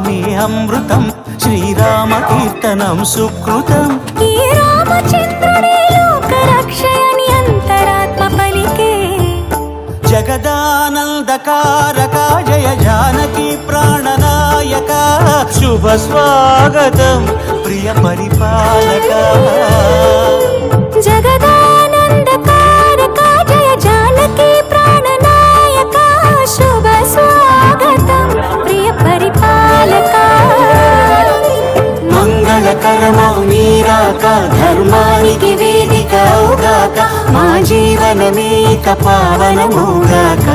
నామమే అమృతం శ్రీరామ కీర్తనం సుకృతం ఈ రామచంద్రుడే లోక రక్షయని అంతరాత్మ పలికే జగదానందకారక జయ జానకి ప్రాణనాయక శుభ స్వాగతం ప్రియ పరిపాలక జగదానందకారక జయ జానకి ప్రాణనాయక శుభ స్వాగతం ప్రియ పరిపాలక మంగళకరమౌ నీరాక ధర్మానికి వేదిక అవుగాక మా జీవనమేక పావనమౌగాక